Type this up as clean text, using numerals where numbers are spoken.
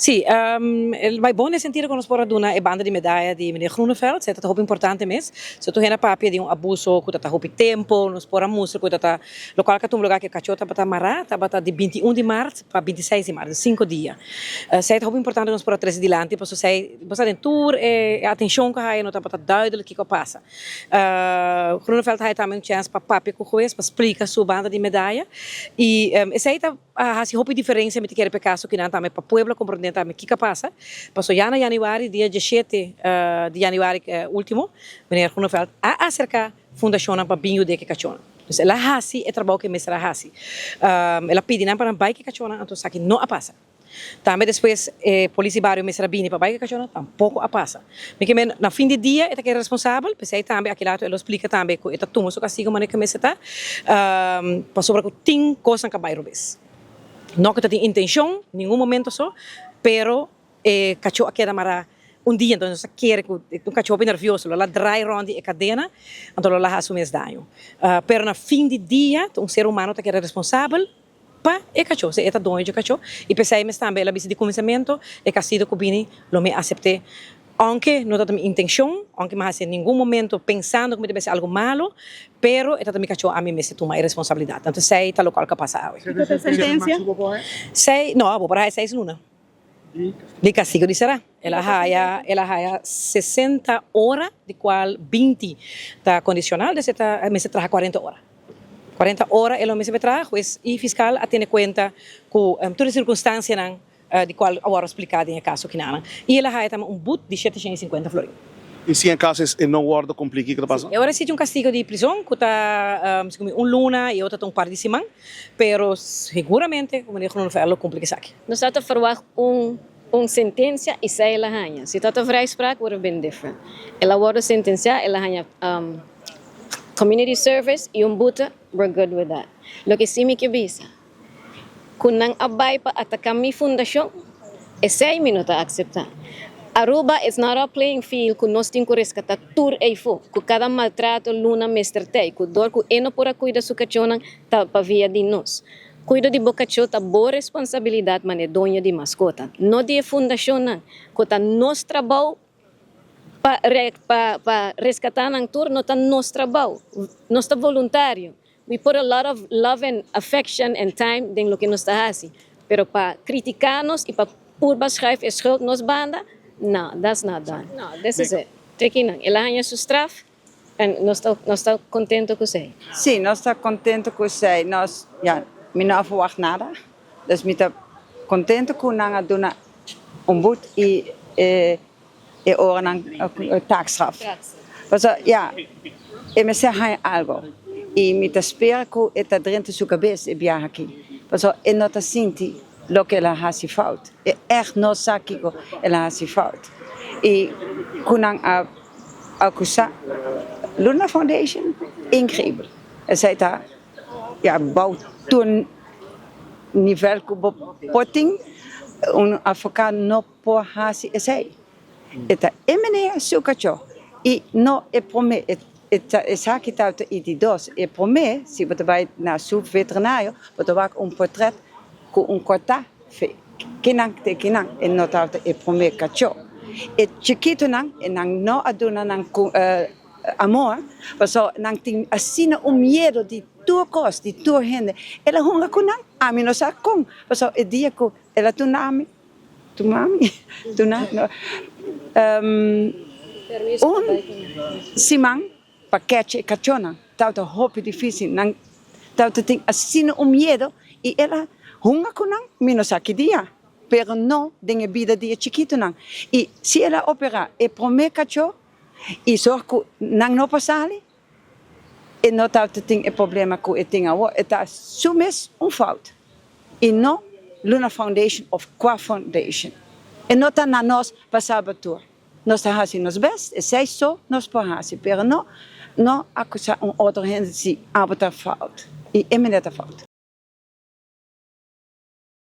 Sim, vai bom nesse sentido quando nós por duna é banda de medalha de meneer Groeneveld, c'est dat importante mesmo. Se tu hena papia de abuso, que tá hopi tempo, nós por a música, que tá local que lugar que cachota para mará, tá bata de 21 de março para 26 de março, 5 dias. C'est dat importante nós por três dilante, para sei, você tem tour e atenção que aí não tá bata duidelijk que passa. Groeneveld hay também chance para papia com juiz, para explicar sua banda de medalha e sei tá assim hopi diferença me quer pecaso que não também para pueblo compreender também que passa. Passou já na januário, dia 17 de januário último, meneer Groeneveld a acercar fundação para binho de que cachona. Dus ela hasi é trabalho que mestra hasi. Ela pede não para bike que cachona, então sabe que não a passa. Também depois polícia barrio mestra bini para bike que cachona, tampouco a passa. Me que na fim de dia é que é responsável, pensei também aquele lado ele explica também que é tudo o castigo maneira que mestra passou para que tem coisa que bairro vez. Não que tem intenção, nenhum momento só, pero cachorro queda mara dia, então você quer que um cachorro nervioso, ela drai rondi a cadena, então ela assume esse dano. Pero na fim de dia, um ser humano que é responsável para o cachorro, é dono de cachorro, e pensei mas também ela disse de convencimento, é castigo que bini, lo me aceitar. Aunque não tem intenção, aunque mas em nenhum momento pensando que deve ser algo malo, pero é também cachorro a mim me se toma a responsabilidade. Então sei tá local que passa hoje. E qual sentença? Sei, não, vou para 6 luna. De castigo de será. Ela haya 60 horas, de qual 20 está condicional, de me se traja 40 horas. 40 horas ela me se traja, juez e fiscal a ter conta com todas as circunstâncias de qual agora explicado em caso que não. E ela haya também boot de 750 florins. E se em casos não guarda complica, o que passa? Agora existe castigo de prisão, que está luna e outra um par de semana, pero seguramente, como digo, não vai complicar isso aqui. Nós estamos a falar sentença e sai ela ganha. Se está vrijspraak, wordt bem diferente. Ela wordt sentenciada, ela ganha community service e buta, we're good with that. Lo que sim me que bisa, kung nang abay pa atacar mi fundação, esse aí me não está aceitar. Aruba is not a playing field que nós temos que resgatar tudo aí fora. Que cada maltrato luna mestrtei, que dor que eno por a cuida su cachorro tá para via de nós. Cuida de boca cachorro tá boa responsabilidade mas é dona de mascota. Não de fundação não, que tá nosso trabalho para resgatar nang tour, não tá nosso trabalho, nosso voluntário. We put a lot of love and affection and time em lo que nós tá fazendo. Pero para criticar-nos e para pôr beschrijven schuld nos banda. No, that's not done. No, this is it. Tekinan, ela ganha sua straf e nós estamos contentes com isso. Sim, nós estamos contentes com isso. Nós, não verwacht nada. Dus nós estamos contentes com a dona boet e ora a taakstraf. Dus eu me sei algo. E me espera que está dentro da sua cabeça e viaja aqui. Dus eu não sinto lo que ela faz fout. É echt não sabe que ela faz fout. E kunang acusar Luna Foundation incrível. Ela está bouw toen nível que potting advogado não pode fazer essa. Eta meneer sukacho e não é promete é saque tanto e de dos é promete se você vai na sua veterinário você vai portrait com corta kinang te kinang e não tanto é promete cacho e chiquito não aduna amor mas não tem assim medo de tua costa de tua renda ela hunga kunang a mim não sabe como mas é dia que ela tu nami simang paquete cachona tauta hope difícil nang tauta tem assim medo e ela hunga kunang menos aqui dia pero não tem vida de chiquito nang e se ela opera e promete cacho e só que não passale e não tauta tem problema com e tem agora está sumes falta e não Luna Foundation of Qua Foundation. E não está na nós passar a tour. Nós estamos fazendo nos best, e sei só nós podemos fazer, mas não acusar outro gente se arbeitar falta. E é minha falta.